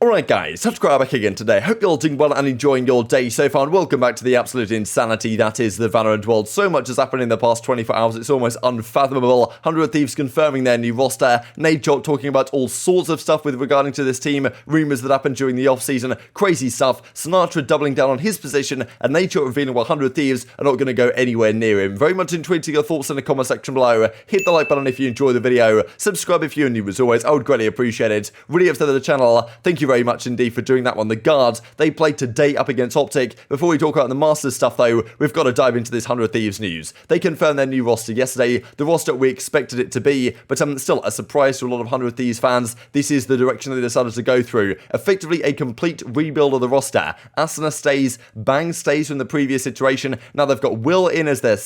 Alright guys, TacticalRab back again today. Hope you're all doing well and enjoying your day so far, and welcome back to the absolute insanity that is the Valorant world. So much has happened in the past 24 hours, it's almost unfathomable. 100 Thieves confirming their new roster, Nadeshot talking about all sorts of stuff with regarding to this team, rumours that happened during the off-season, crazy stuff, Sinatraa doubling down on his position, and Nadeshot revealing why 100 Thieves are not going to go anywhere near him. Very much intrigued to your thoughts in the comment section below. Hit the like button if you enjoy the video, subscribe if you're new as always, I would greatly appreciate it. Really upset the channel, thank you very much indeed for doing that one. The Guards, they played today up against Optic. Before we talk about the Masters stuff though, we've got to dive into this 100 Thieves news. They confirmed their new roster yesterday, the roster we expected it to be, but still a surprise to a lot of 100 Thieves fans. This is the direction they decided to go through. Effectively a complete rebuild of the roster. Asuna stays, Bang stays from the previous iteration. Now they've got Will in as their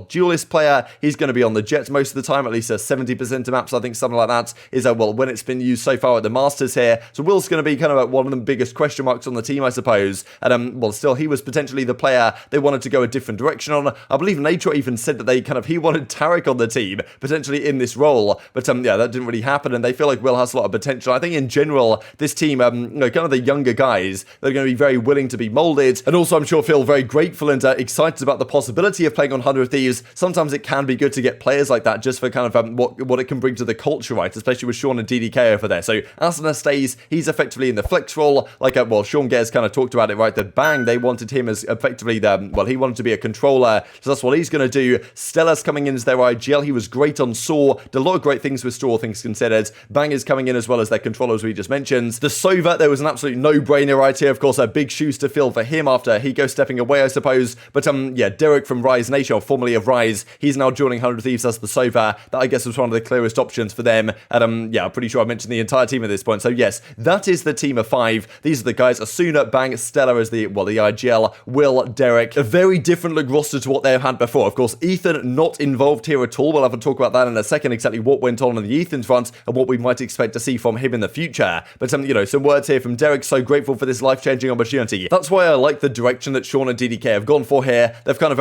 duelist player. He's going to be on the Jets most of the time, at least 70% of maps, I think something like that is when it's been used so far at the Masters here. So Will's going to be kind of one of the biggest question marks on the team, I suppose. And still, he was potentially the player they wanted to go a different direction on. I believe Nadeshot even said that he wanted Tariq on the team, potentially in this role. But yeah, that didn't really happen, and they feel like Will has a lot of potential. I think in general, this team, kind of the younger guys, they're going to be very willing to be molded, and also I'm sure feel very grateful and excited about the possibility of playing on 100 Thieves. Sometimes it can be good to get players like that just for kind of what it can bring to the culture, right? Especially with Sean and DDK over there. So Asuna stays, he's effectively in the flex role, like Sean Gares kind of talked about it, right? The Bang, they wanted him as effectively he wanted to be a controller, so that's what he's going to do. Stella's coming in as their IGL, he was great on Saw, did a lot of great things with Saw, things considered. Bang is coming in as well as their controller, as we just mentioned. The Sova, there was an absolute no-brainer right here, of course, big shoes to fill for him after Hiko stepping away, I suppose, but yeah, Derek from Rise Nation, formerly of Rise, he's now joining 100 Thieves as the Sova. That, I guess, was one of the clearest options for them, and yeah, I'm pretty sure I mentioned the entire team at this point, so yes, that is the team of 5. These are the guys: Asuna, Bang, Stella as the IGL, Will, Derek. A very different look roster to what they've had before. Of course, Ethan not involved here at all. We'll have to talk about that in a second, exactly what went on the Ethan front and what we might expect to see from him in the future. But some words here from Derek. So grateful for this life-changing opportunity. That's why I like the direction that Sean and DDK have gone for here. They've kind of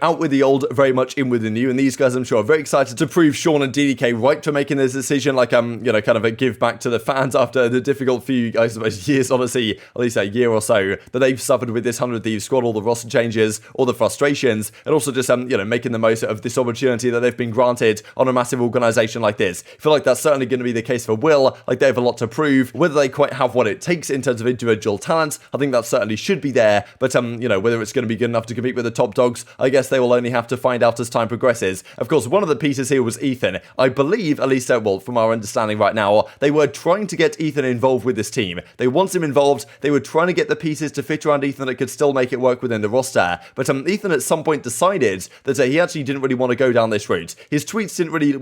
out with the old, very much in with the new, and these guys, I'm sure, are very excited to prove Sean and DDK right for making this decision, kind of a give back to the fans after the difficult few, I suppose, years, honestly, at least a year or so, that they've suffered with this 100 Thieves squad, all the roster changes, all the frustrations, and also just, making the most of this opportunity that they've been granted on a massive organization like this. I feel like that's certainly going to be the case for Will. Like, they have a lot to prove. Whether they quite have what it takes in terms of individual talents, I think that certainly should be there, but, whether it's going to be good enough to compete with the top dogs, I guess they will only have to find out as time progresses. Of course, one of the pieces here was Ethan. I believe, at least, from our understanding right now, they were trying to get Ethan involved with this team. They want him involved. They were trying to get the pieces to fit around Ethan that could still make it work within the roster. But Ethan at some point decided that he actually didn't really want to go down this route. His tweets didn't really,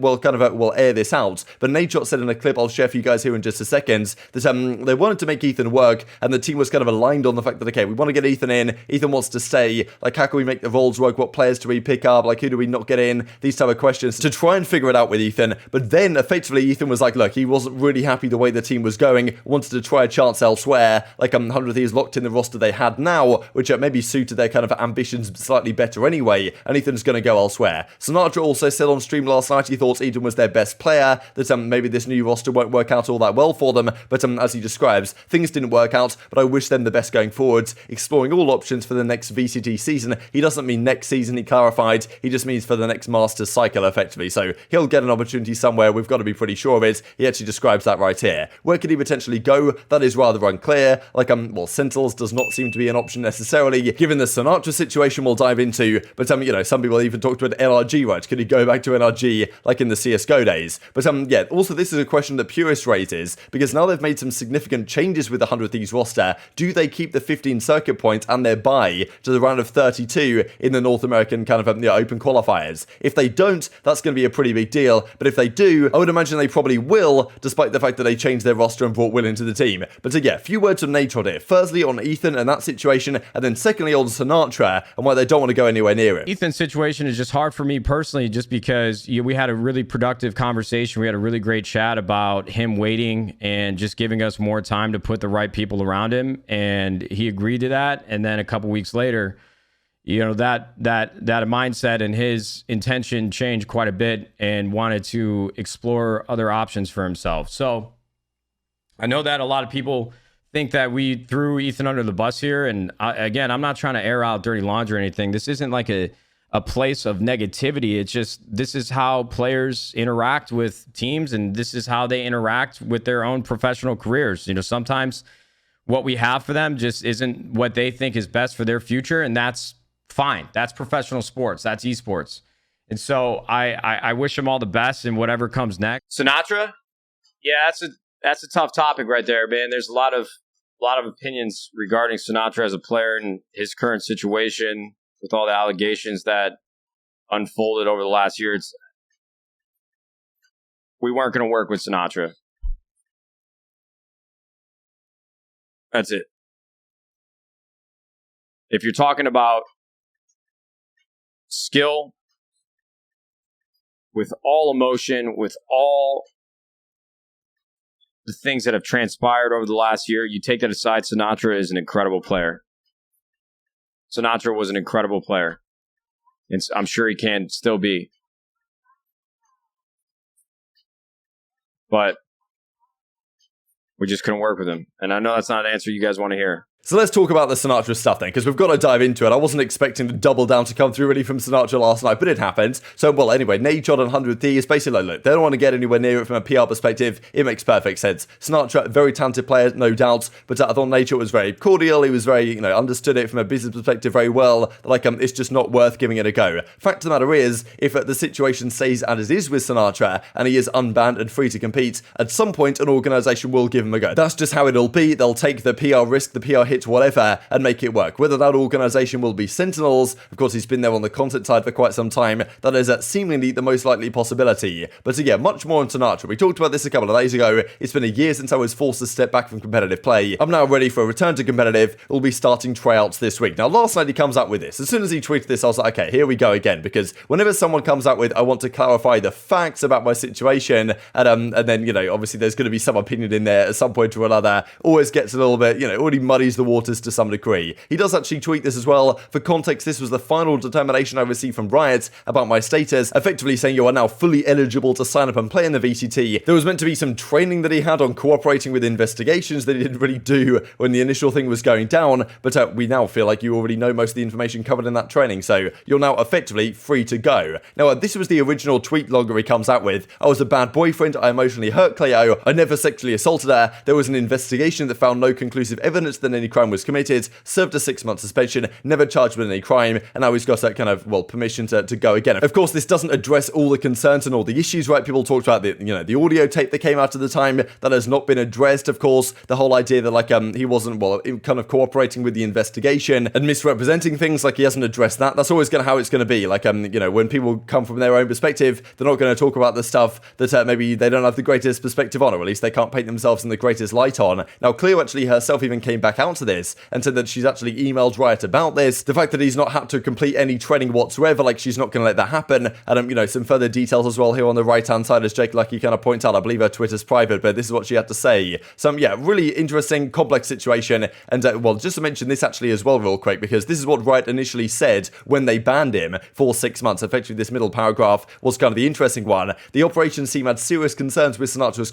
air this out. But Nadeshot said in a clip I'll share for you guys here in just a second that they wanted to make Ethan work, and the team was kind of aligned on the fact that, okay, we want to get Ethan in. Ethan wants to stay. Like, how can we make the roles work? What players do we pick up? Like, who do we not get in? These type of questions to try and figure it out with Ethan. But then, effectively, Ethan was like, look, he wasn't really happy the way the team was going, wanted to try a chance elsewhere. Like, 100 Thieves locked in the roster they had now, which maybe suited their kind of ambitions slightly better anyway, and Ethan's going to go elsewhere. Sinatraa also said on stream last night he thought Ethan was their best player, that maybe this new roster won't work out all that well for them, but as he describes, things didn't work out, but I wish them the best going forwards, exploring all options for the next VCT season. He doesn't mean next season, he clarified, he just means for the next Masters cycle, effectively, so he'll get an opportunity somewhere, we've got to be pretty sure of it. He actually describes that right here. Where could he potentially go? That is rather unclear. Like, Sentinels does not seem to be an option necessarily, given the Sinatraa situation we'll dive into, but, some people even talked about NRG, right? Could he go back to NRG, like in the CSGO days? But, yeah, also this is a question that Purist raises, because now they've made some significant changes with the 100 Thieves roster. Do they keep the 15 circuit points and their bye to the round of 32 in the North American kind of open qualifiers? If they don't, that's going to be a pretty big deal, but if they do, I would imagine they probably will, despite the fact that they changed their roster and brought Will into the team. But yeah, a few words on Nadeshot here. Firstly, on Ethan and that situation, and then secondly on Sinatraa and why they don't want to go anywhere near him. Ethan's situation is just hard for me personally, just because we had a really productive conversation. We had a really great chat about him waiting and just giving us more time to put the right people around him, and he agreed to that. And then a couple weeks later, that mindset and his intention changed quite a bit and wanted to explore other options for himself. So I know that a lot of people think that we threw Ethan under the bus here. And again, I'm not trying to air out dirty laundry or anything. This isn't like a place of negativity. It's just, this is how players interact with teams, and this is how they interact with their own professional careers. You know, sometimes what we have for them just isn't what they think is best for their future, and that's fine. That's professional sports. That's esports. And so I wish them all the best in whatever comes next. Sinatraa? Yeah, that's a tough topic right there, man. There's a lot of opinions regarding Sinatraa as a player and his current situation with all the allegations that unfolded over the last year. We weren't going to work with Sinatraa. That's it. If you're talking about skill, with all emotion, with all the things that have transpired over the last year, you take that aside, Sinatraa is an incredible player. Sinatraa was an incredible player. And I'm sure he can still be. But we just couldn't work with him. And I know that's not an answer you guys want to hear. So let's talk about the Sinatraa stuff then, because we've got to dive into it. I wasn't expecting the double down to come through really from Sinatraa last night, but it happened. So, well, anyway, Nadeshot and 100 Thieves, basically, look, they don't want to get anywhere near it from a PR perspective. It makes perfect sense. Sinatraa, very talented player, no doubt, but I thought Nadeshot was very cordial. He was very, understood it from a business perspective very well. Like, it's just not worth giving it a go. Fact of the matter is, if the situation stays as it is with Sinatraa, and he is unbanned and free to compete, at some point, an organisation will give him a go. That's just how it'll be. They'll take the PR risk, the PR hit, whatever, and make it work. Whether that organisation will be Sentinels, of course he's been there on the content side for quite some time, that is seemingly the most likely possibility. But again, much more on Sinatraa. We talked about this a couple of days ago. It's been a year since I was forced to step back from competitive play. I'm now ready for a return to competitive. We'll be starting tryouts this week. Now last night he comes out with this. As soon as he tweeted this, I was like, okay, here we go again, because whenever someone comes out with, I want to clarify the facts about my situation, and then, obviously there's going to be some opinion in there at some point or another, always gets a little bit, already muddies the waters to some degree. He does actually tweet this as well. For context, this was the final determination I received from Riot about my status, effectively saying you are now fully eligible to sign up and play in the VCT. There was meant to be some training that he had on cooperating with investigations that he didn't really do when the initial thing was going down, but we now feel like you already know most of the information covered in that training, so you're now effectively free to go. Now, this was the original tweet logger he comes out with. I was a bad boyfriend, I emotionally hurt Cleo, I never sexually assaulted her, there was an investigation that found no conclusive evidence that any crime was committed, served a 6-month suspension, never charged with any crime, and now he's got that kind of, permission to go again. Of course, this doesn't address all the concerns and all the issues, right? People talked about the audio tape that came out at the time that has not been addressed, of course. The whole idea that, he wasn't, kind of cooperating with the investigation and misrepresenting things, he hasn't addressed that. That's always how it's going to be. When people come from their own perspective, they're not going to talk about the stuff that maybe they don't have the greatest perspective on, or at least they can't paint themselves in the greatest light on. Now, Cleo actually herself even came back out to this and said that she's actually emailed Riot about this. The fact that he's not had to complete any training whatsoever, she's not going to let that happen. And, some further details as well here on the right-hand side as Jake Lucky kind of points out. I believe her Twitter's private, but this is what she had to say. So, really interesting, complex situation. And, just to mention this actually as well real quick, because this is what Riot initially said when they banned him for 6 months. Effectively, this middle paragraph was kind of the interesting one. The operations team had serious concerns with Sinatra's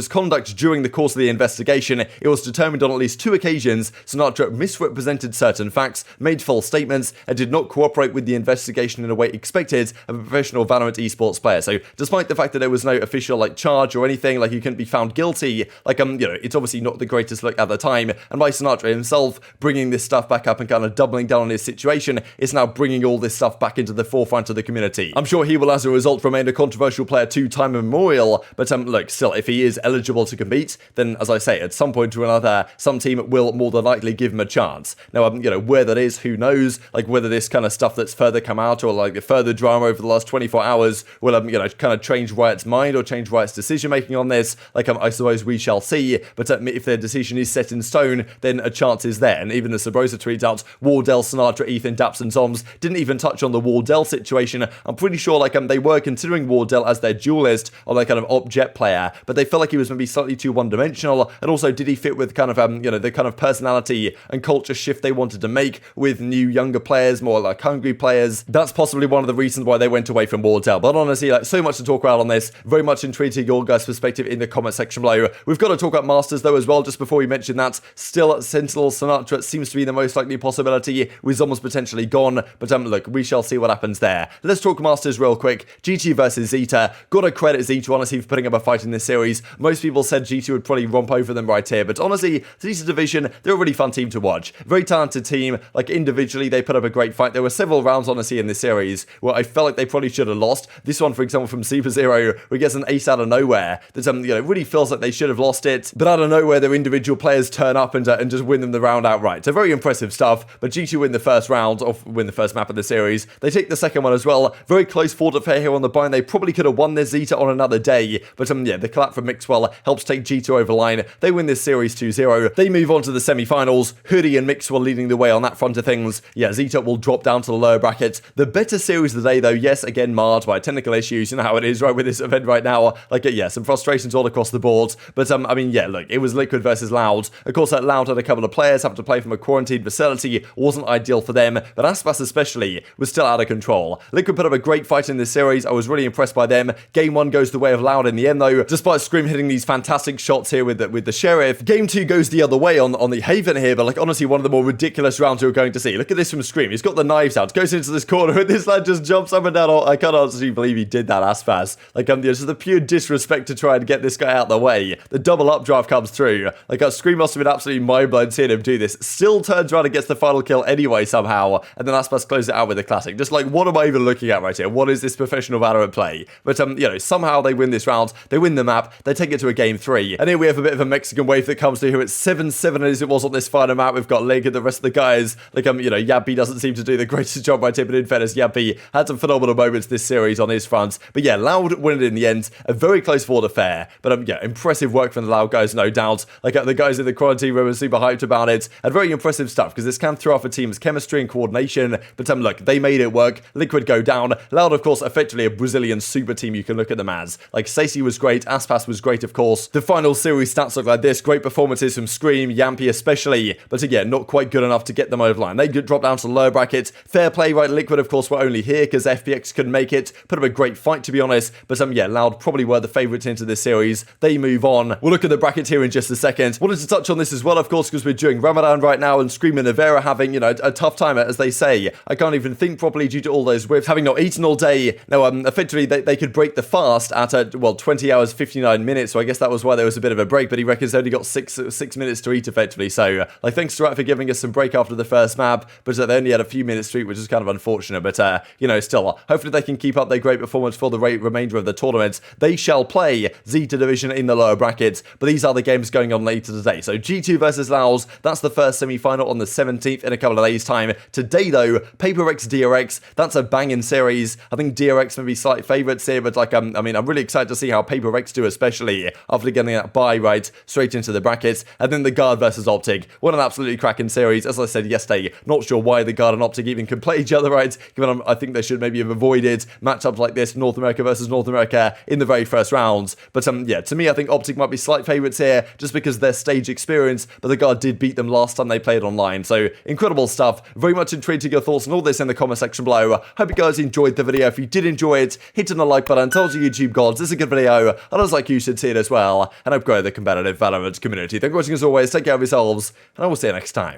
conduct during the course of the investigation. It was determined on at least 2 occasions Sinatraa misrepresented certain facts, made false statements, and did not cooperate with the investigation in a way expected of a professional Valorant esports player. So, despite the fact that there was no official charge or anything, he couldn't be found guilty, it's obviously not the greatest look at the time. And by Sinatraa himself bringing this stuff back up and kind of doubling down on his situation, is now bringing all this stuff back into the forefront of the community. I'm sure he will, as a result, remain a controversial player to time immemorial. But look, still, if he is eligible to compete, then as I say, at some point or another, some team will more than likely give him a chance. Now, where that is, who knows? Whether this kind of stuff that's further come out or further drama over the last 24 hours will, kind of change Riot's mind or change Riot's decision making on this. I suppose we shall see. But if their decision is set in stone, then a chance is there. And even the Sabrosa tweets out, Wardell, Sinatraa, Ethan, dapr, and ZOMs didn't even touch on the Wardell situation. I'm pretty sure they were considering Wardell as their duelist or kind of object player, but they felt like he was maybe slightly too one-dimensional. And also, did he fit with kind of know, the kind of personality and culture shift they wanted to make with new younger players, more like hungry players. That's possibly one of the reasons why they went away from wardell. But honestly, like, so much to talk about on this. Very much intrigued to your guys' perspective in the comment section below. We've got to talk about Masters though as well, just before we mention that. Still, Sentinels, Sinatraa seems to be the most likely possibility, with almost potentially gone. But look, we shall see what happens there. Let's talk Masters real quick. G2 versus Zeta. Gotta credit Zeta, honestly, for putting up a fight in this series. Most people said G2 would probably romp over them right here, but honestly, Zeta Division, they're a really fun team to watch. Very talented team. Like, individually, they put up a great fight. There were several rounds, honestly, in this series where I felt like they probably should have lost. This one, for example, from Super Zero, where he gets an ace out of nowhere that, you know, really feels like they should have lost it, but out of nowhere, their individual players turn up and just win them the round outright. So very impressive stuff, but G2 win the first round, or win the first map of the series. They take the second one as well. Very close fought affair here on the bind. They probably could have won this Zeta on another day, but yeah, the collapse from mixwell helps take G2 over line. They win this series 2-0. They move on to the semi-finals. Hoodie and mixwell leading the way on that front of things. Yeah, Zeta will drop down to the lower bracket. The better series of the day, though, yes, again, marred by technical issues. You know how it is, right, with this event right now. Like, yeah, some frustrations all across the board. But, I mean, yeah, look, it was Liquid versus Loud. Of course, that Loud had a couple of players have to play from a quarantined facility. Wasn't ideal for them, but Aspas especially was still out of control. Liquid put up a great fight in this series. I was really impressed by them. Game 1 goes the way of Loud in the end, though. Despite Scream hitting these fantastic shots here with the Sheriff, Game 2 goes the other way on the Haven here, but, like, honestly, one of the more ridiculous rounds you're going to see. Look at this from Scream. He's got the knives out, goes into this corner, and this lad just jumps up and down. I can't honestly believe he did that, Aspas. Like, just the pure disrespect to try and get this guy out of the way. The double updraft comes through. Like, Scream must have been absolutely mind-blown seeing him do this. Still turns around and gets the final kill anyway somehow, and then Aspas closes it out with a classic. Just like, what am I even looking at right here? What is this professional Valorant play? But, you know, somehow they win this round. They win the map. They take it to a game 3. And here we have a bit of a Mexican wave that comes through here. It's 7-7 as it was on this final map. We've got Leg and the rest of the guys. Like, you know, Yabby doesn't seem to do the greatest job right here, but in fairness, Yabby had some phenomenal moments this series on his front. But yeah, Loud win it in the end. A very close fought affair. But yeah, impressive work from the Loud guys, no doubt. Like, the guys in the quarantine room are super hyped about it. And very impressive stuff, because this can throw off a team's chemistry and coordination. But look, they made it work. Liquid go down. Loud, of course, effectively a Brazilian super team you can look at them as. Like, Stacey was great. Aspas was great, of course. The final series stats look like this. Great performances from Scream, Yampy especially. But again, not quite good enough to get them over the line. They drop down to the lower bracket. Fair play, right? Liquid, of course, were only here because FPX couldn't make it. Put up a great fight, to be honest. But yeah, Loud probably were the favourites into this series. They move on. We'll look at the bracket here in just a second. Wanted to touch on this as well, of course, because we're during Ramadan right now, and Scream and Navera having, you know, a tough time, as they say. I can't even think properly due to all those whiffs, having not eaten all day. Now, effectively, they could break the fast at, well, 20 hours, 59 minutes, so I guess that was why there was a bit of a break, but he reckons they only got six minutes to eat, effectively. So, like, thanks to Rat for giving us some break after the first map, but they only had a few minutes to eat, which is kind of unfortunate, but, you know, still, hopefully they can keep up their great performance for the remainder of the tournament. They shall play Zeta Division in the lower brackets, but these are the games going on later today. So G2 versus Laos, that's the first semi-final on the 17th in a couple of days' time. Today, though, PaperX DRX, that's a banging series. I think DRX may be slight favourites here, but, like, I mean, I'm really excited to see how PaperX do, especially after getting that bye right straight into the brackets. And then the Guard versus Optic. What an absolutely cracking series. As I said yesterday, not sure why the Guard and Optic even can play each other right, given I think they should maybe have avoided matchups like this, North America versus North America, in the very first rounds. But, yeah, to me, I think Optic might be slight favourites here, just because of their stage experience, but the Guard did beat them last time they played online. So, incredible stuff. Very much intrigued to your thoughts on all this in the comment section below. Hope you guys enjoyed the video. If you did enjoy it, hit on the like button, tell us your YouTube gods, this is a good video, others like you should see it as well, and I've grown the competitive Valorant community. Thank you for watching as always, take care of yourselves, and I will see you next time.